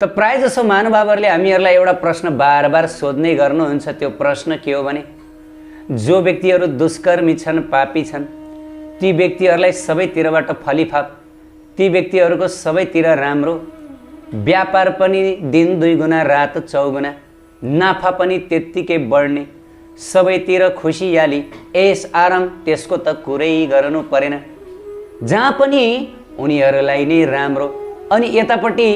त प्राय जसो महानुभावहरूले हामीहरूलाई एउटा प्रश्न बार बार सोध्ने गर्नुहुन्छ। त्यो प्रश्न के हो भने, जो व्यक्तिहरू दुष्कर्मी छन्, पापी छन्, ती व्यक्तिहरूलाई सबैतिरबाट फलिफाप, ती व्यक्तिहरूको सबैतिर राम्रो, व्यापार पनि दिन 2 गुना रात 4 गुना, नाफा पनि त्यत्तिकै बढ्ने, सबैतिर खुसियाली ऐस आराम, त्यसको त कुरै गर्नु परेन, जहाँ पनि उनीहरूलाई नै राम्रो। अनि यतापट्टि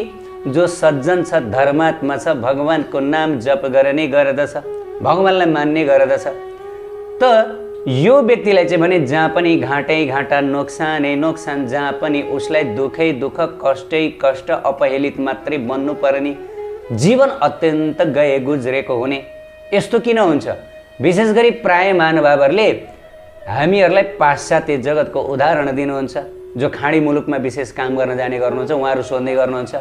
जो सज्जन छ, धर्मात्मा छ, भगवानको नाम जप गर्ने गर्दछ, भगवानलाई मान्ने गर्दछ, त यो व्यक्तिलाई चाहिँ भने जहाँ पनि घाटै घाटा, नोक्सानै नोक्सान, जहाँ पनि उसलाई दुखै दुःख, कष्टै कष्ट, अपहेलित मात्रै बन्नु पर्ने, जीवन अत्यन्त गए गुज्रेको हुने। यस्तो किन हुन्छ? विशेष गरी प्राय महानुभावहरूले हामीहरूलाई पाश्चात्य जगतको उदाहरण दिनुहुन्छ। जो खाडी मुलुकमा विशेष काम गर्न जाने गर्नुहुन्छ, उहाँहरू सोध्ने गर्नुहुन्छ,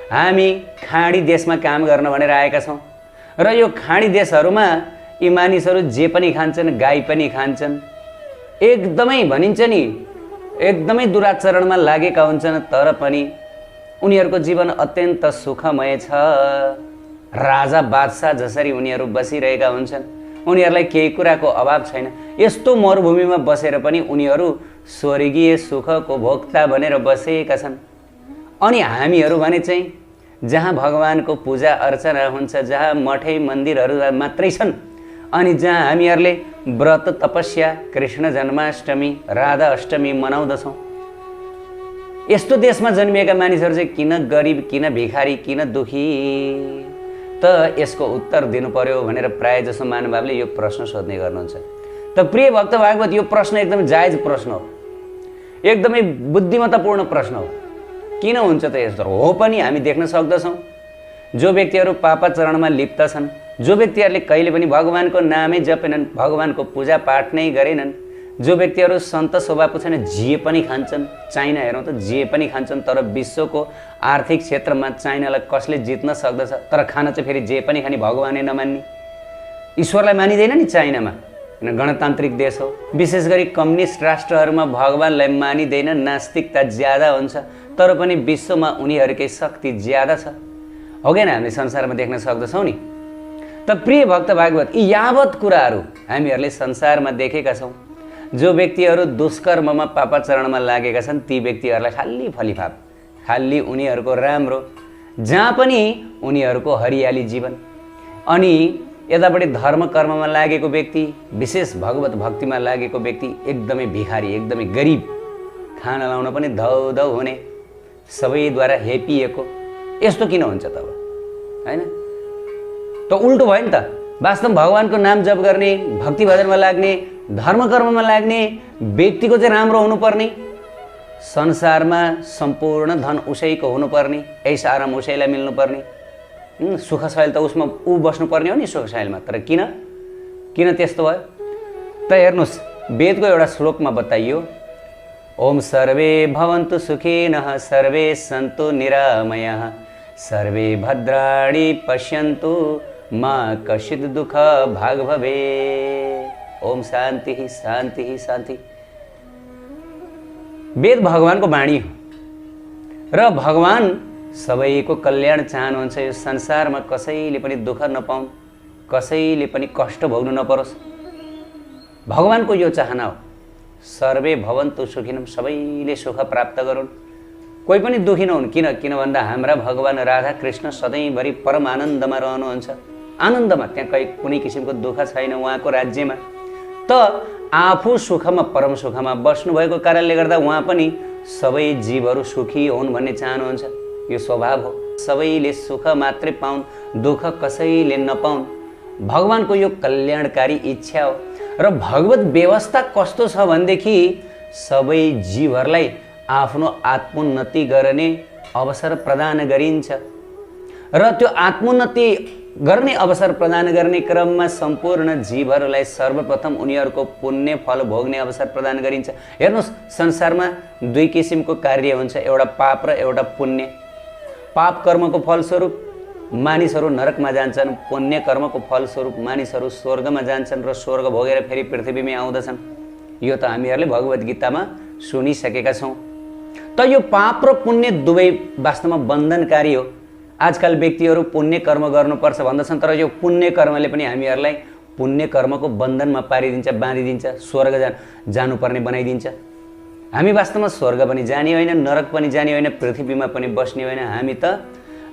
हामी खाडी देशमा काम गर्न भनेर आएका छौँ र यो खाडी देशहरूमा यी मानिसहरू जे पनि खान्छन्, गाई पनि खान्छन्, एकदमै भनिन्छ नि एकदमै दुराचरणमा लागेका हुन्छन्, तर पनि उनीहरूको जीवन अत्यन्त सुखमय छ। राजा बादशाह जसरी उनीहरू बसिरहेका हुन्छन्, उनीहरूलाई केही कुराको अभाव छैन। यस्तो मरुभूमिमा बसेर पनि उनीहरू स्वर्गीय सुखको भोक्ता बनेर बसेका छन्। अनि हामीहरू भने चाहिँ जहाँ भगवानको पूजा अर्चना हुन्छ, जहाँ मठै मन्दिरहरू मात्रै छन्, अनि जहाँ हामीहरूले व्रत तपस्या, कृष्ण जन्माष्टमी, राधा अष्टमी मनाउँदछौँ, यस्तो देशमा जन्मिएका मानिसहरू चाहिँ किन गरिब, किन भिखारी, किन दुखी? त यसको उत्तर दिनु पर्यो भनेर प्राय जसो महानुभावले यो प्रश्न सोध्ने गर्नुहुन्छ। त प्रिय भक्त भागवत, यो प्रश्न एकदमै जायज प्रश्न हो, एकदमै बुद्धिमत्तापूर्ण प्रश्न हो। किन हुन्छ त यस्तो? हो पनि हामी देख्न सक्दछौँ, जो व्यक्तिहरू पापाचरणमा लिप्त छन्, जो व्यक्तिहरूले कहिले पनि भगवानको नामै जपेनन्, भगवानको पूजा पाठ नै गरेनन्, जो व्यक्तिहरू सन्त स्वभावको छैन, जे पनि खान्छन्, चाइना हेरौँ त जे पनि खान्छन्, तर विश्वको आर्थिक क्षेत्रमा चाइनालाई कसले जित्न सक्दछ? तर खान चाहिँ फेरि जे पनि खाने, भगवानै नमान्ने, ईश्वरलाई मानिँदैन नि चाइनामा, किन गणतान्त्रिक देश हो। विशेष गरी कम्युनिस्ट राष्ट्रहरूमा भगवानलाई मानिँदैन, नास्तिकता ज्यादा हुन्छ, तर पनि विश्वमा उनीहरूकै शक्ति ज्यादा छ, हो कि हामीले संसारमा देख्न सक्दछौँ नि। त प्रिय भक्त भागवत, यी यावत कुराहरू हामीहरूले संसारमा देखेका छौँ। जो व्यक्तिहरू दुष्कर्ममा पापाचरणमा लागेका छन्, ती व्यक्तिहरूलाई खाली फलिफाप, खाली उनीहरूको राम्रो, जहाँ पनि उनीहरूको हरियाली जीवन। अनि यतापट्टि धर्म कर्ममा लागेको व्यक्ति, विशेष भगवत भक्तिमा लागेको व्यक्ति एकदमै भिखारी, एकदमै गरिब, खाना लाउन पनि धौ धौ हुने, सबैद्वारा हेपिएको। यस्तो किन हुन्छ त? हैन त उल्टो भयो नि त। वास्तवमा भगवानको नाम जप गर्ने, भक्ति भजनमा लाग्ने, धर्म कर्ममा लाग्ने व्यक्तिको चाहिँ राम्रो हुनुपर्ने, संसारमा सम्पूर्ण धन उसैको हुनुपर्ने, ऐस आराम उसैलाई मिल्नुपर्ने, सुखशैल त उसमा ऊ बस्नुपर्ने हो नि सुखशैलमा। तर किन त्यस्तो भयो त? हेर्नुहोस्, वेदको एउटा श्लोकमा बताइयो, ओम सर्वे भवन्तु सुखिनः, सर्वे सन्तु निरामयः, सर्वे भद्राणि पश्यन्तु, मा कश्चित् दुःख भाग भवे। ओम शान्ति शान्ति शान्ति। वेद भगवानको वाणी हो र भगवान सबैको कल्याण चाहनुहुन्छ। यो संसारमा कसैले पनि दुःख नपाउन्, कसैले पनि कष्ट भोग्नु नपरोस्, भगवानको यो चाहना हो। सर्वे भवन्तु सुखिनः, सबैले सुख प्राप्त गरून्, कोही पनि दुखी नहुन्। किन भन्दा हाम्रा भगवान राधा कृष्ण सधैँभरि परम आनन्दमा रहनुहुन्छ, आनन्दमा, त्यहाँ कुनै किसिमको दुःख छैन उहाँको राज्यमा। त आफू सुखमा, परम सुखमा बस्नुभएको कारणले गर्दा उहाँ पनि सबै जीवहरू सुखी हुन् भन्ने चाहनुहुन्छ। यो स्वभाव हो, सबैले सुख मात्रै पाउन्, दुःख कसैले नपाउन्, भगवानको यो कल्याणकारी इच्छा हो। र भगवत व्यवस्था कस्तो छ भनेदेखि सबै जीवहरूलाई आफ्नो आत्मोन्नति गर्ने अवसर प्रदान गरिन्छ र त्यो आत्मोन्नति गर्ने अवसर प्रदान गर्ने क्रममा सम्पूर्ण जीवहरूलाई सर्वप्रथम उनीहरूको पुण्य फल भोग्ने अवसर प्रदान गरिन्छ। हेर्नुहोस्, संसारमा 2 किसिमको कार्य हुन्छ, एउटा पाप र एउटा पुण्य। पाप कर्मको फलस्वरूप मानिसहरू नरकमा जान्छन्, पुण्य कर्मको फलस्वरूप मानिसहरू स्वर्गमा जान्छन् र स्वर्ग भोगेर फेरि पृथ्वीमै आउँदछन्। यो त हामीहरूले भगवत गीतामा सुनिसकेका छौँ। त यो पाप र पुण्य दुवै वास्तवमा बन्धनकारी हो। आजकल व्यक्तिहरू पुण्य कर्म गर्नुपर्छ भन्दछन्, तर यो पुण्य कर्मले पनि हामीहरूलाई पुण्य कर्मको बन्धनमा पारिदिन्छ, बाँधिदिन्छ, स्वर्ग जानुपर्ने बनाइदिन्छ। हामी वास्तवमा स्वर्ग पनि जाने होइन, नरक पनि जाने होइन, पृथ्वीमा पनि बस्ने होइन। हामी त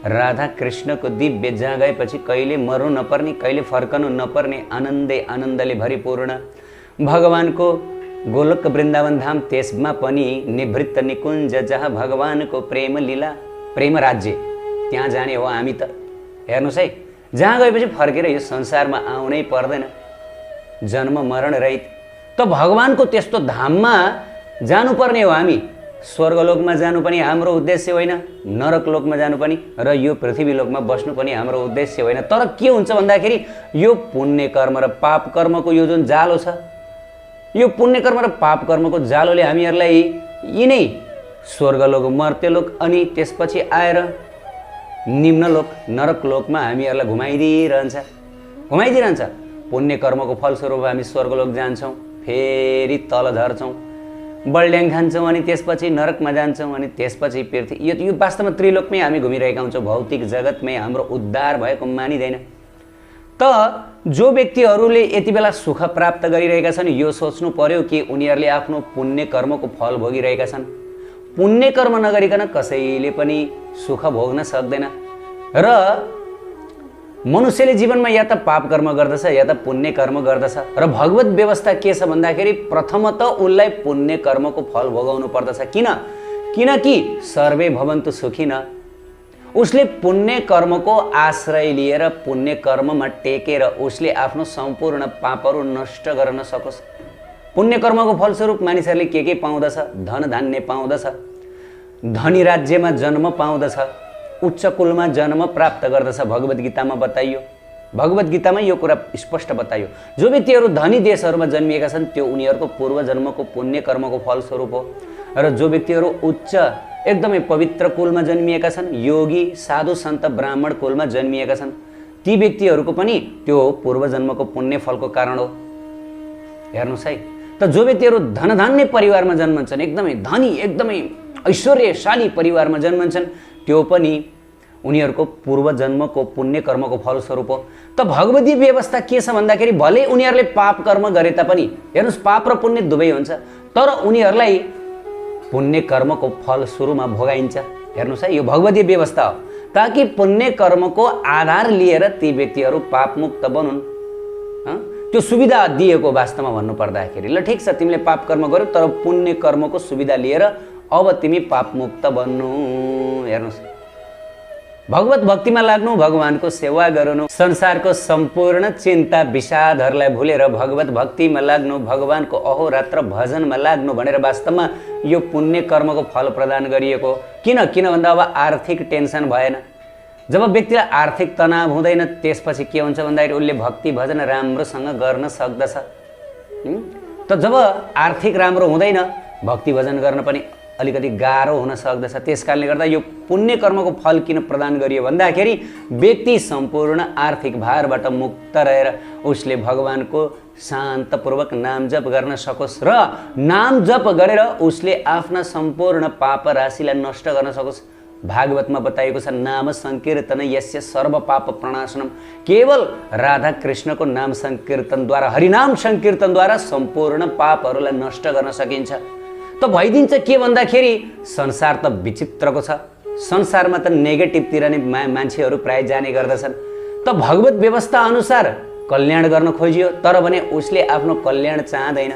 राधा कृष्णको दिव्य जहाँ गएपछि कहिले मर्नु नपर्ने, कहिले फर्कनु नपर्ने, आनन्दले भरिपूर्ण भगवानको गोलोक वृन्दावन धाम, त्यसमा पनि निवृत्त निकुञ्ज जहाँ भगवानको प्रेम लीला प्रेम राज्य, त्यहाँ जाने हो हामी त। हेर्नुहोस् है, जहाँ गएपछि फर्केर यो संसारमा आउनै पर्दैन, जन्म मरण रहित। त भगवानको त्यस्तो धाममा जानुपर्ने हो हामी। स्वर्गलोकमा जानु पनि हाम्रो उद्देश्य होइन, नरकलोकमा जानु पनि र यो पृथ्वी लोकमा बस्नु पनि हाम्रो उद्देश्य होइन। तर के हुन्छ भन्दाखेरि यो पुण्य कर्म र पाप कर्मको यो जुन जालो छ, यो पुण्य कर्म र पाप कर्मको जालोले हामीहरूलाई यिनै स्वर्गलोक, मर्त्यलोक अनि त्यसपछि आएर निम्नलोक नरकलोकमा हामीहरूलाई घुमाइदिइरहन्छ। पुण्य कर्मको फलस्वरूप हामी स्वर्गलोक जान्छौँ, फेरि तल झर्छौँ, बल्ड्याङ खान्छौँ, अनि त्यसपछि नरकमा जान्छौँ, अनि त्यसपछि पृथ्वी। यो वास्तवमा त्रिलोकमै हामी घुमिरहेका हुन्छौँ। भौतिक जगतमै हाम्रो उद्धार भएको मानिँदैन। त जो व्यक्तिहरूले यति बेला सुख प्राप्त गरिरहेका छन्, यो सोच्नु पर्यो कि उनीहरूले आफ्नो पुण्य कर्मको फल भोगिरहेका छन्। पुण्य कर्म नगरिकन कसैले पनि सुख भोग्न सक्दैन। र मनुष्यले जीवनमा या त पाप कर्म गर्दछ या त पुण्य कर्म गर्दछ। र भगवत व्यवस्था के छ भन्दाखेरि प्रथमतः उसलाई पुण्य कर्मको फल भोगाउनु पर्दछ। किनकि सर्वे भवन्तु सुखिन। उसले पुण्य कर्मको आश्रय लिएर पुण्य कर्ममा टेकेर उसले आफ्नो सम्पूर्ण पापहरू नष्ट गर्न सकोस्। पुण्य कर्मको फलस्वरूप मानिसहरूले के पाउँदछ? धन धान्य पाउँदछ, धनी राज्यमा जन्म पाउँदछ, उच्च कुलमा जन्म प्राप्त गर्दछ। भगवत गीतामा बताइयो, भगवत गीतामा यो कुरा स्पष्ट बताइयो। जो व्यक्तिहरू धनी देशहरूमा जन्मिएका छन् त्यो उनीहरूको पूर्व जन्मको पुण्य कर्मको फलस्वरूप हो। र जो व्यक्तिहरू उच्च एकदमै पवित्र कुलमा जन्मिएका छन्, योगी साधु सन्त ब्राह्मण कुलमा जन्मिएका छन्, ती व्यक्तिहरूको पनि त्यो पूर्व जन्मको पुण्य फलको कारण हो। हेर्नुहोस् है, त जो व्यक्तिहरू धनधान्य परिवारमा जन्मन्छन्, एकदमै धनी एकदमै ऐश्वर्यशाली परिवारमा जन्मन्छन्, त्यो पनि उनीहरूको पूर्व जन्मको पुण्य कर्मको फलस्वरूप हो। त भगवती व्यवस्था के छ भन्दाखेरि भले उनीहरूले पाप कर्म गरे तापनि, हेर्नुहोस् पाप र पुण्य दुवै हुन्छ, तर उनीहरूलाई पुण्य कर्मको फल सुरुमा भोगाइन्छ। हेर्नुहोस् है, यो भगवती व्यवस्था हो ताकि पुण्य कर्मको आधार लिएर ती व्यक्तिहरू पापमुक्त बनुन्। त्यो सुविधा दिएको वास्तवमा भन्नु पर्दाखेरि। ल ठिक छ, तिमीले पाप कर्म गर्यौ तर पुण्य कर्मको सुविधा लिएर अब तिमी पापमुक्त बन्नु। हेर्नुहोस्, भगवत भक्तिमा लाग्नु, भगवानको सेवा गर्नु, संसारको सम्पूर्ण चिन्ता विषादहरूलाई भुलेर भगवत भक्तिमा लाग्नु, भगवानको अहोरात्र भजनमा लाग्नु भनेर वास्तवमा यो पुण्य कर्मको फल प्रदान गरिएको। किन भन्दा अब आर्थिक टेन्सन भएन। जब व्यक्तिलाई आर्थिक तनाव हुँदैन त्यसपछि के हुन्छ भन्दाखेरि उसले भक्ति भजन राम्रोसँग गर्न सक्दछ। त जब आर्थिक राम्रो हुँदैन भक्ति भजन गर्न पनि अलिकति गाह्रो हुन सक्दछ। त्यसकारणले गर्दा यो पुण्य कर्मको फल किन प्रदान गरियो भन्दाखेरि व्यक्ति सम्पूर्ण आर्थिक भारबाट मुक्त रहेर उसले भगवानको शान्तपूर्वक नाम जप गर्न सकोस् र नाम जप गरेर उसले आफ्ना सम्पूर्ण पाप राशिलाई नष्ट गर्न सकोस्। भागवतमा बताइएको छ, नाम संकीर्तन यस्य सर्व पाप प्रणाशनम। केवल राधा कृष्णको नाम संकीर्तनद्वारा, हरिनाम संकीर्तनद्वारा सम्पूर्ण पापहरूलाई नष्ट गर्न सकिन्छ। त भइदिन्छ के भन्दाखेरि संसार त विचित्रको छ। संसारमा त नेगेटिभतिर नै मान्छेहरू प्राय जाने गर्दछन्। त भगवत व्यवस्था अनुसार कल्याण गर्न खोजियो तर भने उसले आफ्नो कल्याण चाहँदैन।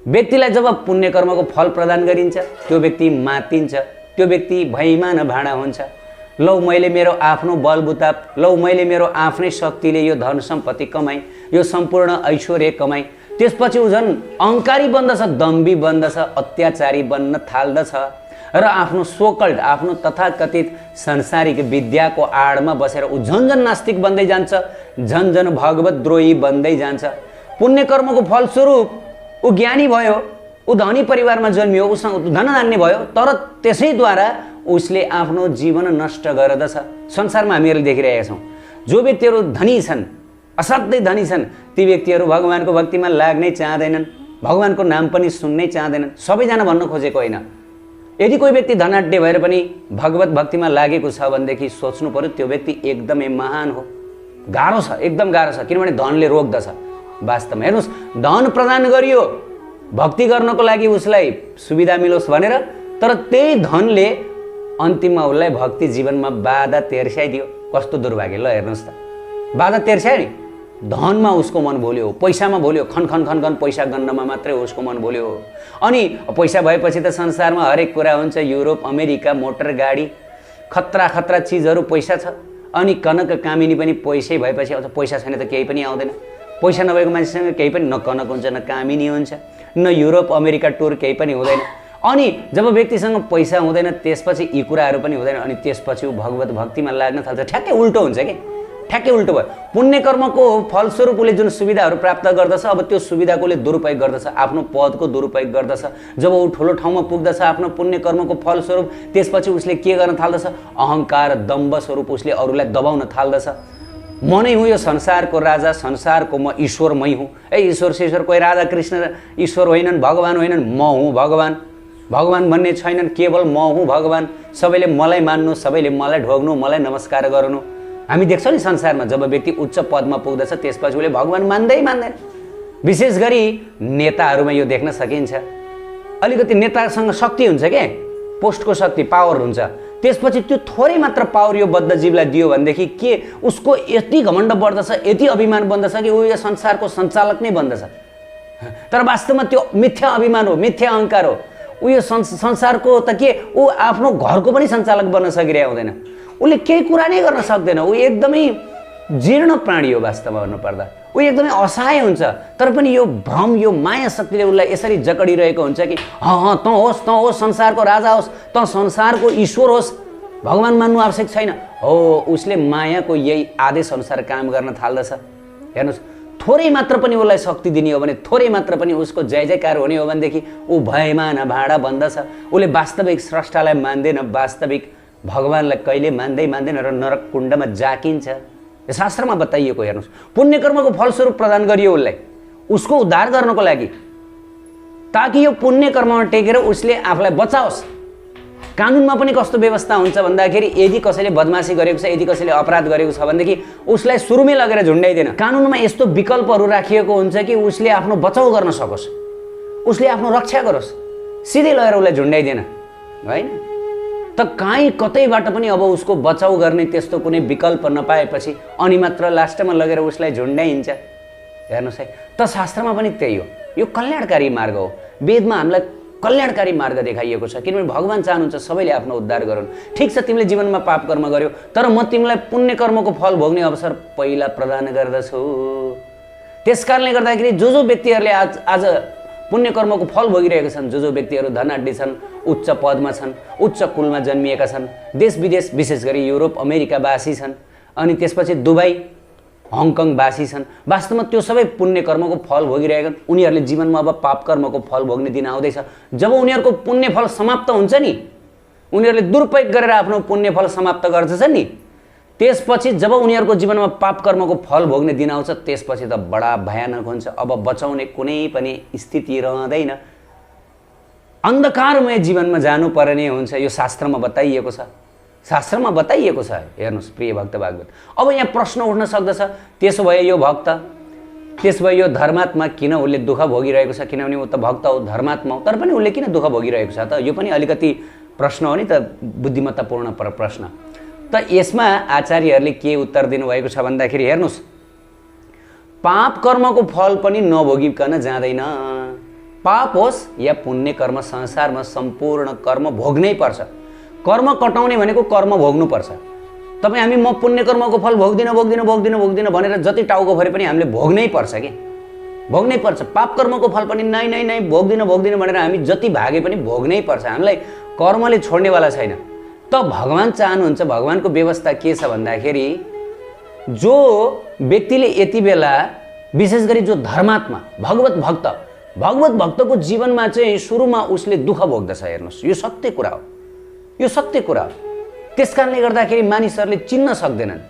व्यक्तिलाई जब पुण्य कर्मको फल प्रदान गरिन्छ त्यो व्यक्ति मातिन्छ, त्यो व्यक्ति भैमान भाँडा हुन्छ। लौ मैले मेरो आफ्नो बलबुता, लौ मैले मेरो आफ्नै शक्तिले यो धन सम्पत्ति कमाएँ, यो सम्पूर्ण ऐश्वर्य कमाएँ। त्यसपछि ऊ झन् अहङ्कारी बन्दछ, दम्बी बन्दछ, अत्याचारी बन्न थाल्दछ र आफ्नो सोकल्ड, आफ्नो तथाकथित सांसारिक विद्याको आडमा बसेर ऊ झन्झन नास्तिक बन्दै जान्छ, झन्झन भगवत द्रोही बन्दै जान्छ। पुण्य कर्मको फलस्वरूप ऊ ज्ञानी भयो, ऊ धनी परिवारमा जन्मियो, उसँग धनधान्य भयो, तर त्यसैद्वारा उसले आफ्नो जीवन नष्ट गर्दछ। संसारमा हामीहरूले देखिरहेका छौँ जो व्यक्तिहरू धनी छन्, असाध्यै धनी छन्, ती व्यक्तिहरू भगवानको भक्तिमा लाग्नै चाहँदैनन्, भगवानको नाम पनि सुन्नै चाहँदैनन्। सबैजना भन्न खोजेको होइन, यदि कोही व्यक्ति धनाढ्य भएर पनि भगवत भक्तिमा लागेको छ भनेदेखि सोच्नु पर्यो त्यो व्यक्ति एकदमै महान हो। गाह्रो छ, एकदम गाह्रो छ, किनभने धनले रोक्दछ। वास्तवमा हेर्नुहोस्, धन प्रदान गरियो भक्ति गर्नको लागि उसलाई सुविधा मिलोस् भनेर, तर त्यही धनले अन्तिममा उसलाई भक्ति जीवनमा बाधा तेर्स्याइदियो। कस्तो दुर्भाग्य। ल हेर्नुहोस् त, बाधा तेर्स्यायो नि, धनमा उसको मन भोल्यो, पैसामा भोल्यो, खन खन खन खन पैसा गन्नमा मात्रै उसको मन भोल्यो। अनि पैसा भएपछि त संसारमा हरेक कुरा हुन्छ, युरोप अमेरिका मोटर गाडी खतरा खतरा चिजहरू पैसा छ। अनि कनक कामिनी पनि पैसै भएपछि आउँछ, पैसा छैन त केही पनि आउँदैन। पैसा नभएको मान्छेसँग केही पनि न कनक हुन्छ न कामिनी हुन्छ न युरोप अमेरिका टुर केही पनि हुँदैन। अनि जब व्यक्तिसँग पैसा हुँदैन त्यसपछि यी कुराहरू पनि हुँदैन, अनि त्यसपछि ऊ भगवत भक्तिमा लाग्न थाल्छ। ठ्याक्कै उल्टो हुन्छ कि, ठ्याक्कै उल्टो भयो। पुण्य कर्मको फलस्वरूप उसले जुन सुविधाहरू प्राप्त गर्दछ, अब त्यो सुविधाको उसले दुरुपयोग गर्दछ, आफ्नो पदको दुरुपयोग गर्दछ। जब ऊ ठुलो ठाउँमा पुग्दछ आफ्नो पुण्य कर्मको फलस्वरूप, त्यसपछि उसले के गर्न थाल्दछ, अहङ्कार दम्भ स्वरूप उसले अरूलाई दबाउन थाल्दछ। म नै हुँ यो संसारको राजा, संसारको म ईश्वरमै हुँ। ईश्वर शेश्वर कोही राधा कृष्ण ईश्वर होइनन्, भगवान होइनन्, म हुँ भगवान। भगवान भन्ने छैनन्, केवल म हुँ भगवान। सबैले मलाई मान्नु, सबैले मलाई ढोग्नु, मलाई नमस्कार गर्नु। हामी देख्छौँ नि संसारमा जब व्यक्ति उच्च पदमा पुग्दछ त्यसपछि उसले भगवान मान्दै मान्दैन। विशेष गरी नेताहरूमा यो देख्न सकिन्छ। अलिकति नेतासँग शक्ति हुन्छ के, पोस्टको शक्ति, पावर हुन्छ, त्यसपछि त्यो थोरै मात्र पावर यो बद्ध जीवलाई दियो भनेदेखि के उसको यति घमण्ड बढ्दछ, यति अभिमान बन्दछ कि ऊ यो संसारको सञ्चालक नै बन्दछ। तर वास्तवमा त्यो मिथ्या अभिमान हो, मिथ्या अहङ्कार हो। ऊ यो संसारको त के, ऊ आफ्नो घरको पनि सञ्चालक बन्न सकिरहेको हुँदैन। उसले केही कुरा नै गर्न सक्दैन। ऊ एकदमै जीर्ण प्राणी हो वास्तवमा भन्नुपर्दा। ऊ एकदमै असहाय हुन्छ। तर पनि यो भ्रम, यो माया शक्तिले उसलाई यसरी जकडिरहेको हुन्छ कि तँ होस्, तँ होस्, संसारको राजा होस्, तँ संसारको ईश्वर होस्, भगवान मान्नु आवश्यक छैन। हो, उसले मायाको यही आदेश अनुसार काम गर्न थाल्दछ। हेर्नुहोस्, थोरै मात्र पनि उसलाई शक्ति दिने हो भने, थोरै मात्र पनि उसको जय जयकार हुने हो भनेदेखि ऊ भयमान भाँडा बन्दछ। उसले वास्तविक स्रष्टालाई मान्दैन, वास्तविक भगवानलाई कहिले मान्दै मान्दैन र नरक कुण्डमा जाकिन्छ। यो शास्त्रमा बताइएको। हेर्नुहोस्, पुण्य कर्मको फलस्वरूप प्रदान गरियो उसलाई, उसको उद्धार गर्नको लागि, ताकि यो पुण्य कर्ममा टेकेर उसले आफूलाई बचाओस्। कानुनमा पनि कस्तो व्यवस्था हुन्छ भन्दाखेरि यदि कसैले बदमासी गरेको छ, यदि कसैले अपराध गरेको छ भनेदेखि उसलाई सुरुमै लगेर झुन्डाइदैन। कानुनमा यस्तो विकल्पहरू राखिएको हुन्छ कि उसले आफ्नो बचाउ गर्न सकोस्, उसले आफ्नो रक्षा गरोस्, सिधै लगेर उसलाई झुन्डाइदैन होइन। त काहीँ कतैबाट पनि अब उसको बचाउ गर्ने त्यस्तो कुनै विकल्प नपाएपछि अनि मात्र लास्टमा लगेर उसलाई झुन्डाइन्छ। हेर्नुहोस् है, त शास्त्रमा पनि त्यही हो। यो कल्याणकारी मार्ग हो। वेदमा हामीलाई कल्याणकारी मार्ग देखाइएको छ, किनभने भगवान चाहनुहुन्छ सबैले आफ्नो उद्धार गरून्। ठिक छ, तिमीले जीवनमा पाप कर्म गर्यो, तर म तिमीलाई पुण्य कर्मको फल भोग्ने अवसर पहिला प्रदान गर्दछु। त्यस कारणले गर्दाखेरि जो व्यक्तिहरूले आज पुण्य कर्मको फल भोगिरहेका छन्, जो व्यक्तिहरू धनाढ्य छन्, उच्च पदमा छन्, उच्च कुलमा जन्मिएका छन्, देश विदेश विशेष गरी युरोप अमेरिकावासी छन्, अनि त्यसपछि दुबई हङकङवासी छन्, वास्तवमा त्यो सबै पुण्य कर्मको फल भोगिरहेका छन्। उनीहरूले जीवनमा अब पाप कर्मको फल भोग्ने दिन आउँदैछ। जब उनीहरूको पुण्य फल समाप्त हुन्छ नि, उनीहरूले दुरुपयोग गरेर आफ्नो पुण्य फल समाप्त गर्दछन् नि, त्यसपछि जब उनीहरूको जीवनमा पाप कर्मको फल भोग्ने दिन आउँछ त्यसपछि त बडा भयानक हुन्छ। अब बचाउने कुनै पनि स्थिति रहँदैन, अन्धकारमय जीवनमा जानुपर्ने हुन्छ। यो शास्त्रमा बताइएको छ, शास्त्रमा बताइएको छ। हेर्नुहोस् प्रिय भक्त भागवत, अब यहाँ प्रश्न उठ्न सक्दछ, त्यसो भए यो भक्त, त्यसो भए यो धर्मात्मा किन उसले दुःख भोगिरहेको छ? किनभने ऊ त भक्त हो, धर्मात्मा हो, तर पनि उसले किन दुःख भोगिरहेको छ त? यो पनि अलिकति प्रश्न हो नि त, बुद्धिमत्तापूर्ण प्रश्न। त यसमा आचार्यहरूले के उत्तर दिनुभएको छ भन्दाखेरि हेर्नुहोस्, पाप कर्मको फल पनि नभोगिकन जाँदैन। पाप होस् या पुण्य कर्म, संसारमा सम्पूर्ण कर्म भोग्नै पर्छ। कर्म कटाउने भनेको कर्म भोग्नुपर्छ। तपाईँ हामी म पुण्य कर्मको फल भोग्दिनँ भोग्दिनँ भोग्दिनँ भोग्दिनँ भनेर जति टाउको भरे पनि हामीले भोग्नै पर्छ कि भोग्नै पर्छ। पाप कर्मको फल पनि नै नै नै भोग्दिनँ भोग्दिनँ भनेर हामी जति भागे पनि भोग्नै पर्छ। हामीलाई कर्मले छोड्नेवाला छैन। त भगवान चाहनुहुन्छ, भगवानको व्यवस्था के छ भन्दाखेरि जो व्यक्तिले यति बेला विशेष गरी जो धर्मात्मा भगवत भक्तको जीवनमा चाहिँ सुरुमा उसले दुःख भोग्दछ। हेर्नुहोस्, यो सत्य कुरा हो, यो सत्य कुरा हो। त्यस कारणले गर्दाखेरि मानिसहरूले चिन्न सक्दैनन्,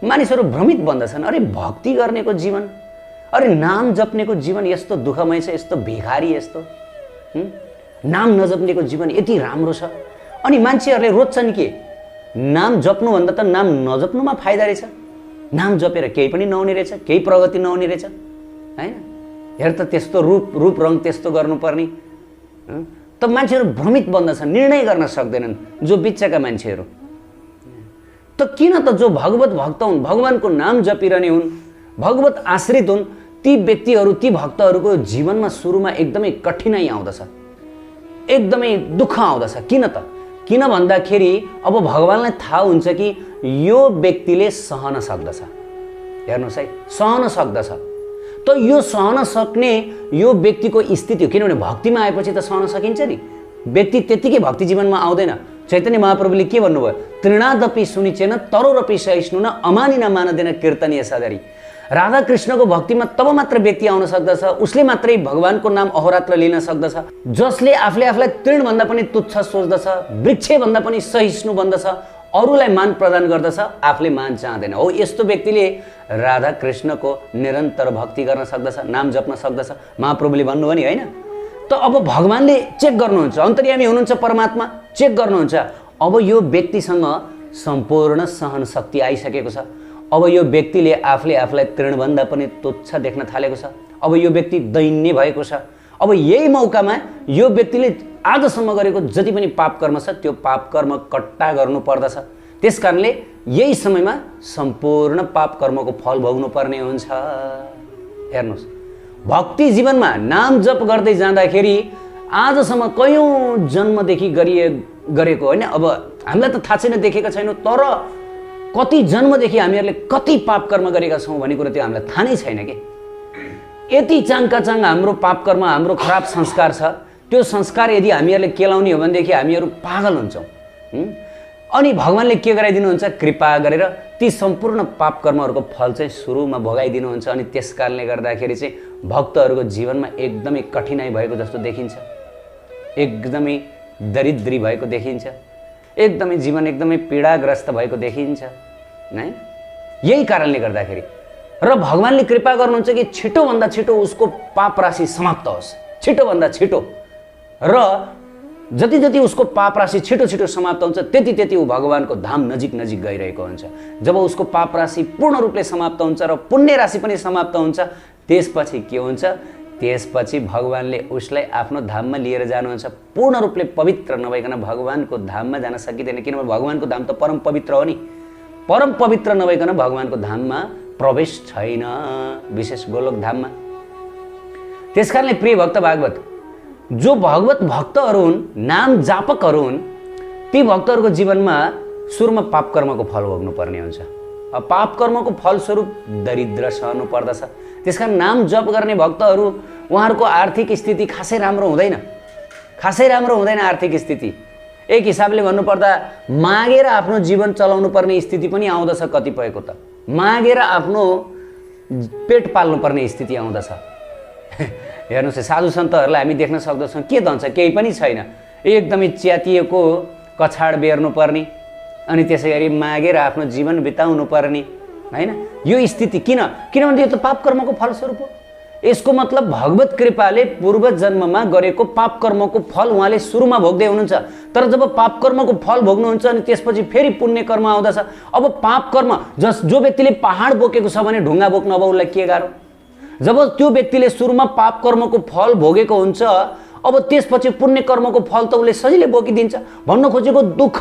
मानिसहरू भ्रमित बन्दछन्। अरे भक्ति गर्नेको जीवन, अरे नाम जप्नेको जीवन यस्तो दुःखमय छ, यस्तो भिखारी, यस्तो नाम नजप्नेको जीवन यति राम्रो छ। अनि मान्छेहरूले रोज्छन् के, नाम जप्नुभन्दा त नाम नजप्नुमा फाइदा रहेछ, नाम जपेर केही पनि नहुने रहेछ, केही प्रगति नहुने रहेछ हैन। हेर त त्यस्तो रूप रङ त्यस्तो गर्नुपर्ने, त मान्छेहरू भ्रमित बन्दछन्, निर्णय गर्न सक्दैनन् जो बिच्चाका मान्छेहरू। त किन त जो भगवत भक्त हुन्, भगवानको नाम जपिरहने हुन्, भगवत आश्रित हुन्, ती व्यक्तिहरू ती भक्तहरूको जीवनमा सुरुमा एकदमै कठिनाइ आउँदछ, एकदमै दुःख आउँदछ। किन त, किन भन्दाखेरि अब भगवानलाई थाहा हुन्छ कि यो व्यक्तिले सहन सक्दछ। हेर्नुहोस् है, सहन सक्दछ। त यो सहन सक्ने यो व्यक्तिको स्थिति हो, किनभने भक्तिमा आएपछि त सहन सकिन्छ नि। व्यक्ति त्यतिकै भक्ति जीवनमा आउँदैन। चैतन्य महाप्रभुले के भन्नुभयो, तृणादपि सुनिचेन तरोरपि सहिष्णु न अमानिन मानदेन कीर्तनीय सदरी। राधा कृष्णको भक्तिमा तब मात्र व्यक्ति आउन सक्दछ, उसले मात्रै भगवानको नाम अहोरात्र लिन सक्दछ जसले आफूलाई तृणभन्दा पनि तुच्छ सोच्दछ, वृक्षभन्दा पनि सहिष्णु बन्दछ, अरूलाई मान प्रदान गर्दछ, आफूले मान चाहँदैन। हो यस्तो व्यक्तिले राधा कृष्णको निरन्तर भक्ति गर्न सक्दछ, नाम जप्न सक्दछ। महाप्रभुले भन्नुभयो नि होइन। त अब भगवानले चेक गर्नुहुन्छ, अन्तर्यामी हुनुहुन्छ परमात्मा, चेक गर्नुहुन्छ। अब यो व्यक्तिसँग सम्पूर्ण सहन शक्ति आइसकेको छ। अब यो व्यक्तिले आफूलाई तृणभन्दा पनि तुच्छ देख्न थालेको छ। अब यो व्यक्ति दैन्य भएको छ। अब यही मौकामा यो व्यक्तिले आजसम्म गरेको जति पनि पाप कर्म छ त्यो पाप कर्म कट्टा गर्नु पर्दछ। त्यस कारणले यही समयमा सम्पूर्ण पाप कर्मको फल भोग्नु पर्ने हुन्छ। हेर्नुहोस्, भक्ति जीवनमा नाम जप गर्दै जाँदाखेरि आजसम्म कयौं जन्मदेखि गरेको होइन, अब हामीलाई त थाहा छैन, देखेका छैनौँ, तर कति जन्मदेखि हामीहरूले कति पाप कर्म गरेका छौँ भन्ने कुरो त्यो हामीलाई थाहा नै छैन कि। यति चाङकाचाङ हाम्रो पाप कर्म, हाम्रो खराब संस्कार छ। त्यो संस्कार यदि हामीहरूले केलाउने हो भनेदेखि हामीहरू पागल हुन्छौँ। अनि भगवानले के गराइदिनुहुन्छ, कृपा गरेर ती सम्पूर्ण पाप कर्महरूको फल चाहिँ सुरुमा भोगाइदिनुहुन्छ। अनि त्यस कारणले गर्दाखेरि चाहिँ भक्तहरूको जीवनमा एकदमै कठिनाइ भएको जस्तो देखिन्छ, एकदमै दरिद्री भएको देखिन्छ, एकदमै जीवन एकदमै पीडाग्रस्त भएको देखिन्छ है। यही कारणले गर्दाखेरि र भगवानले कृपा गर्नुहुन्छ कि छिटोभन्दा छिटो उसको पाप राशि समाप्त होस्, छिटोभन्दा छिटो। र जति जति उसको पाप राशि छिटो छिटो समाप्त हुन्छ त्यति त्यति ऊ भगवानको धाम नजिक नजिक गइरहेको हुन्छ। जब उसको पाप राशि पूर्ण रूपले समाप्त हुन्छ र पुण्य राशि पनि समाप्त हुन्छ, त्यसपछि के हुन्छ, त्यसपछि भगवानले उसलाई आफ्नो धाममा लिएर जानुहुन्छ। पूर्ण रूपले पवित्र नभइकन भगवानको धाममा जान सकिँदैन, किनभने भगवानको धाम त परम पवित्र हो नि। परम पवित्र नभइकन भगवानको धाममा प्रवेश छैन, विशेष गोलोक धाममा। त्यसकारणले प्रिय भक्त भागवत, जो भगवत भक्तहरू हुन्, नाम जापकहरू हुन्, ती भक्तहरूको जीवनमा सुरुमा पाप कर्मको फल भोग्नु पर्ने हुन्छ। पाप कर्मको फलस्वरूप दरिद्र सहनु पर्दछ। त्यसकारण नाम जप गर्ने भक्तहरू, उहाँहरूको आर्थिक स्थिति खासै राम्रो हुँदैन, खासै राम्रो हुँदैन आर्थिक स्थिति। एक हिसाबले भन्नुपर्दा मागेर आफ्नो जीवन चलाउनु पर्ने स्थिति पनि आउँदछ कतिपयको, त मागेर आफ्नो पेट पाल्नु पर्ने स्थिति आउँदछ। हेर्नुहोस्, साधु सन्तहरूलाई हामी देख्न सक्दछौँ के भन्छ, केही पनि छैन, एकदमै च्यातिएको कछाड बेर्नु पर्ने, अनि त्यसै गरी मागेर आफ्नो जीवन बिताउनु पर्ने हैन। यो स्थिति किनभने यो त पाप कर्मको फलस्वरूप हो। यसको मतलब भगवत कृपाले पूर्व जन्ममा गरेको पाप कर्मको फल उहाँले सुरुमा भोग्दै हुनुहुन्छ। तर जब पाप कर्मको फल भोग्नुहुन्छ अनि त्यसपछि फेरि पुण्य कर्म आउँदछ। अब पाप कर्म जो व्यक्तिले पहाड बोकेको छ भने ढुङ्गा बोक्न अब उसलाई के गाह्रो। जब त्यो व्यक्तिले सुरुमा पाप कर्मको फल भोगेको हुन्छ, अब त्यसपछि पुण्य कर्मको फल त उसले सजिलै बोकिदिन्छ। भन्न खोजेको दुःख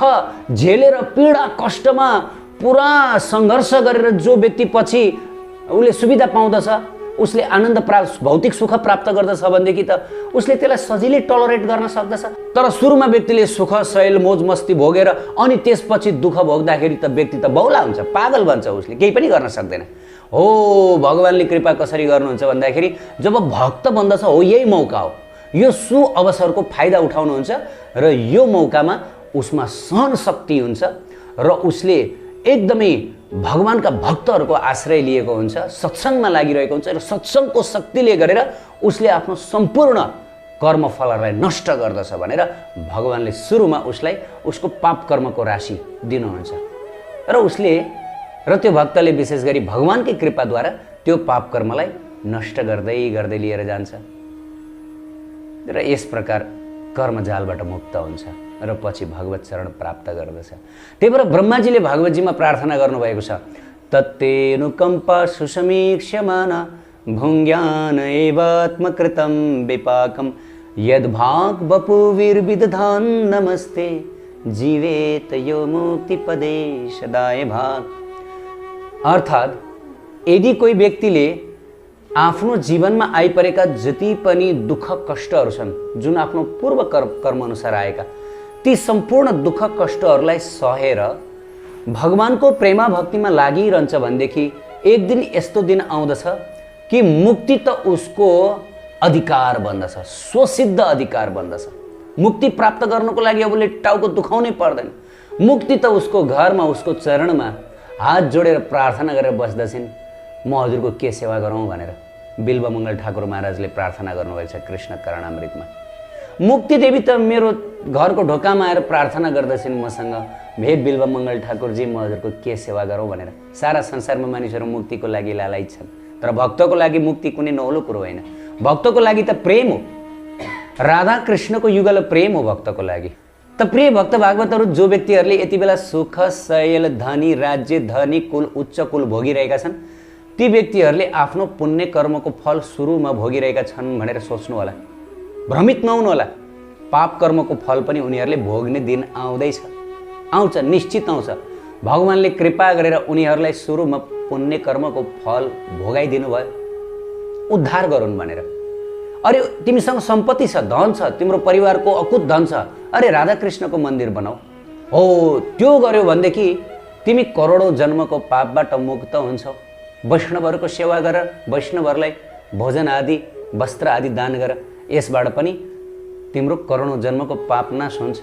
झेलेर पीडा कष्टमा पुरा सङ्घर्ष गरेर जो व्यक्ति पछि उसले सुविधा पाउँदछ, उसले आनन्द प्राप्त, भौतिक सुख प्राप्त गर्दछ भनेदेखि त उसले त्यसलाई सजिलै टलरेट गर्न सक्दछ। तर सुरुमा व्यक्तिले सुख शैल मोज मस्ती भोगेर अनि त्यसपछि दुःख भोग्दाखेरि त व्यक्ति त बौला हुन्छ, पागल बन्छ, उसले केही पनि गर्न सक्दैन। हो भगवानले कृपा कसरी गर्नुहुन्छ भन्दाखेरि जब भक्त बन्दछ, हो यही मौका हो, यो सु अवसरको फाइदा उठाउनुहुन्छ र यो मौकामा उसमा सहन शक्ति हुन्छ र उसले एकदमै भगवानका भक्तहरूको आश्रय लिएको हुन्छ, सत्सङ्गमा लागिरहेको हुन्छ र सत्सङ्गको शक्तिले गरेर उसले आफ्नो सम्पूर्ण कर्मफलहरूलाई नष्ट गर्दछ भनेर भगवानले सुरुमा उसलाई उसको पाप कर्मको राशि दिनुहुन्छ र त्यो भक्तले विशेष गरी भगवानकै कृपाद्वारा त्यो पाप कर्मलाई नष्ट गर्दै गर्दै लिएर जान्छ। र यस प्रकार कर्मजालबाट मुक्त हुन्छ र पछि भगवत चरण प्राप्त गर्दछ। त्यही भएर ब्रह्माजीले भागवतजीमा प्रार्थना गर्नुभएको छ, तत्तेऽनुकम्पा सुसमीक्ष्यमान भुङ्ज्ञान एवात्मकृतं विपाकं यद्भाग वपुर्विदधान नमस्ते जीवेत यो मुक्तिपदे सदाय भाग। अर्थात् यदि कोही व्यक्तिले आफ्नो जीवनमा आइपरेका जति पनि दुःख कष्टहरू छन्, जुन आफ्नो पूर्व कर्म अनुसार आएका, ती सम्पूर्ण दुःख कष्टहरूलाई सहेर भगवानको प्रेमा भक्तिमा लागिरहन्छ भनेदेखि एक दिन यस्तो दिन आउँदछ कि मुक्ति त उसको अधिकार बन्दछ, स्वसिद्ध अधिकार बन्दछ। मुक्ति प्राप्त गर्नको लागि अब उसले टाउको दुखाउनै पर्दैन। मुक्ति त उसको घरमा उसको चरणमा हात जोडेर प्रार्थना गरेर बस्दछिन्, म हजुरको के सेवा गरौँ भनेर बिल्वमङ्गल ठाकुर महाराजले प्रार्थना गर्नुभएको छ कृष्ण करणामृतमा। मुक्ति देवी त मेरो घरको ढोकामा आएर प्रार्थना गर्दछिन् मसँग, हे बिल्वमङ्गल ठाकुरजी म हजुरको के सेवा गरौँ भनेर। सारा संसारमा मानिसहरू मुक्तिको लागि लालायित छन्, तर भक्तको लागि मुक्ति कुनै नौलो कुरो होइन। भक्तको लागि त प्रेम हो, राधा कृष्णको युगल प्रेम हो भक्तको लागि। त प्रिय भक्त भागवतहरू, जो व्यक्तिहरूले यति बेला सुख शैल धनी राज्य धनी कुल उच्च कुल भोगिरहेका छन्, ती व्यक्तिहरूले आफ्नो पुण्य कर्मको फल सुरुमा भोगिरहेका छन् भनेर सोच्नु होला, भ्रमित नहुनु होला। पाप कर्मको फल पनि उनीहरूले भोग्ने दिन आउँदैछ, आउँछ, निश्चित आउँछ। भगवानले कृपा गरेर उनीहरूलाई सुरुमा पुण्य कर्मको फल भोगाइदिनु भयो, उद्धार गरून् भनेर। अरे तिमीसँग सम्पत्ति छ, धन छ, तिम्रो परिवारको अकुत धन छ, अरे राधाकृष्णको मन्दिर बनाऊ, हो त्यो गर्यो भनेदेखि तिमी करोडौँ जन्मको पापबाट मुक्त हुन्छौ। वैष्णवहरूको सेवा गर, वैष्णवहरूलाई भोजन आदि वस्त्र आदि दान गर, यसबाट पनि तिम्रो करोडौँ जन्मको पाप नाश हुन्छ।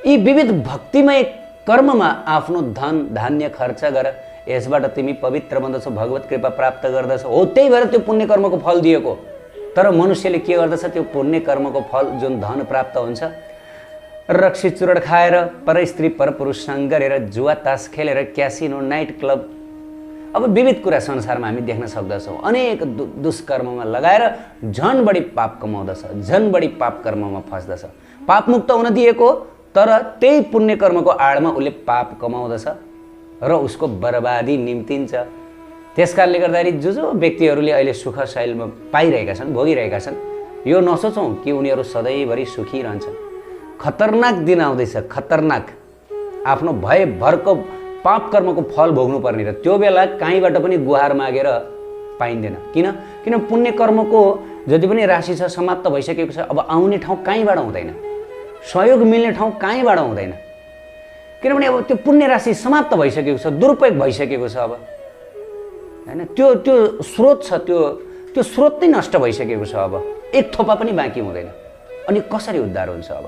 यी विविध भक्तिमय कर्ममा आफ्नो धन धान्य खर्च गर, यसबाट तिमी पवित्र बन्दछौ, भगवत कृपा प्राप्त गर्दछौ। हो त्यही भएर त्यो पुण्य कर्मको फल दिएको। तर मनुष्यले के गर्दछ, त्यो पुण्य कर्मको फल जुन धन प्राप्त हुन्छ, रक्सी चुरड खाएर, पर स्त्री पर पुरुषसँग गरेर, जुवा तास खेलेर, क्यासिनो नाइट क्लब, अब विविध कुरा संसारमा हामी देख्न सक्दछौँ। अनेक दुष्कर्ममा लगाएर झन बढी पाप कमाउँदछ, झन बढी पाप कर्ममा फस्दछ। पाप मुक्त हुन दिएको, तर त्यही पुण्य कर्मको आडमा उसले पाप कमाउँदछ र उसको बर्बादी निम्तिन्छ। त्यसकारणले गर्दाखेरि जो व्यक्तिहरूले अहिले सुख शैलमा पाइरहेका छन्, भोगिरहेका छन्, यो नसोचौँ कि उनीहरू सधैँभरि सुखी रहन्छन्। खतरनाक दिन आउँदैछ, खतरनाक। आफ्नो भयभरको पाप कर्मको फल भोग्नुपर्ने र त्यो बेला कहीँबाट पनि गुहार मागेर पाइँदैन। किन पुण्य कर्मको जति पनि राशि छ समाप्त भइसकेको छ। अब आउने ठाउँ कहीँबाट हुँदैन, सहयोग मिल्ने ठाउँ कहीँबाट हुँदैन। किनभने अब त्यो पुण्य राशि समाप्त भइसकेको छ, दुरुपयोग भइसकेको छ। अब हैन, त्यो स्रोत छ, त्यो स्रोत नै नष्ट भइसकेको छ। अब एक थोपा पनि बाँकी हुँदैन। अनि कसरी उद्धार हुन्छ अब?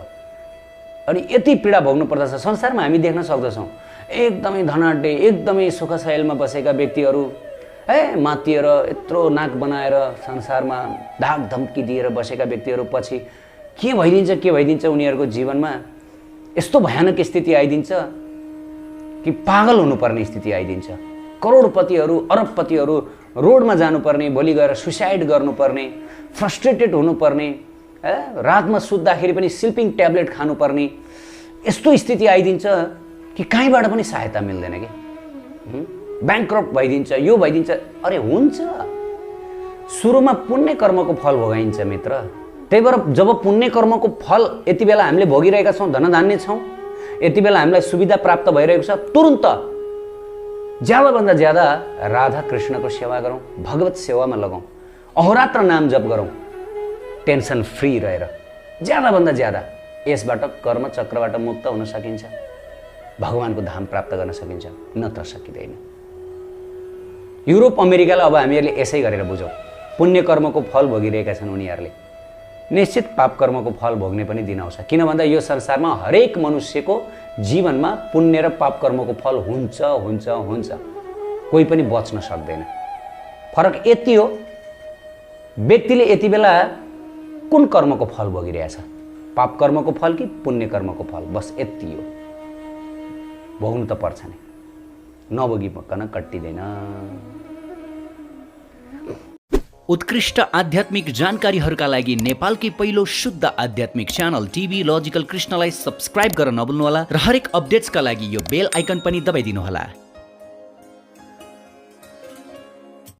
अनि यति पीडा भोग्नु पर्दछ। संसारमा हामी देख्न सक्दछौँ एकदमै धनाढ्य, एकदमै सुखशैलमा बसेका व्यक्तिहरू मातिएर यत्रो नाक बनाएर संसारमा धाक धम्की दिएर बसेका व्यक्तिहरू पछि के भइदिन्छ उनीहरूको जीवनमा? यस्तो भयानक स्थिति आइदिन्छ कि पागल हुनुपर्ने स्थिति आइदिन्छ। करोडपतिहरू, अरबपतिहरू रोडमा जानुपर्ने, भोलि गएर सुसाइड गर्नुपर्ने, फ्रस्ट्रेटेड हुनुपर्ने, रातमा सुत्दाखेरि पनि स्लिपिङ ट्याब्लेट खानुपर्ने यस्तो स्थिति आइदिन्छ कि कहीँबाट पनि सहायता मिल्दैन कि ब्याङ्क्रप्ट भइदिन्छ, यो भइदिन्छ। अरे हुन्छ, सुरुमा पुण्य कर्मको फल भोगाइन्छ मित्र। त्यही भएर जब पुण्य कर्मको फल यति बेला हामीले भोगिरहेका छौँ, धनधान्य छौँ, यति बेला हामीलाई सुविधा प्राप्त भइरहेको छ, तुरुन्त ज्यादाभन्दा ज्यादा राधा कृष्णको सेवा गरौँ, भगवत सेवामा लगाउँ, अहोरात्र नाम जप गरौँ, टेन्सन फ्री रहेर ज्यादाभन्दा ज्यादा यसबाट कर्म चक्रबाट मुक्त हुन सकिन्छ, भगवानको धाम प्राप्त गर्न सकिन्छ, नत्र सकिँदैन। युरोप अमेरिकालाई अब हामीहरूले यसै गरेर बुझौँ। पुण्य कर्मको फल भोगिरहेका छन् उनीहरूले, निश्चित पाप कर्मको फल भोग्ने पनि दिन आउँछ। किन भन्दा यो संसारमा हरेक मनुष्यको जीवनमा पुण्य र पाप कर्मको फल हुन्छ हुन्छ हुन्छ, कोही पनि बच्न सक्दैन। फरक यति हो, व्यक्तिले यति बेला कुन कर्मको फल भोगिरहेछ, पाप कर्मको फल कि पुण्य कर्मको फल, बस यति हो। भोग्नु त पर्छ नै, नभोगिकन कट्टिँदैन। उत्कृष्ट आध्यात्मिक जानकारीहरूका लागि नेपालकै पहिलो शुद्ध आध्यात्मिक च्यानल टिभी लजिकल कृष्णलाई सब्स्क्राइब गर्न नभुल्नुहोला र हरेक अपडेट्सका लागि यो बेल आइकन पनि दबाइदिनुहोला।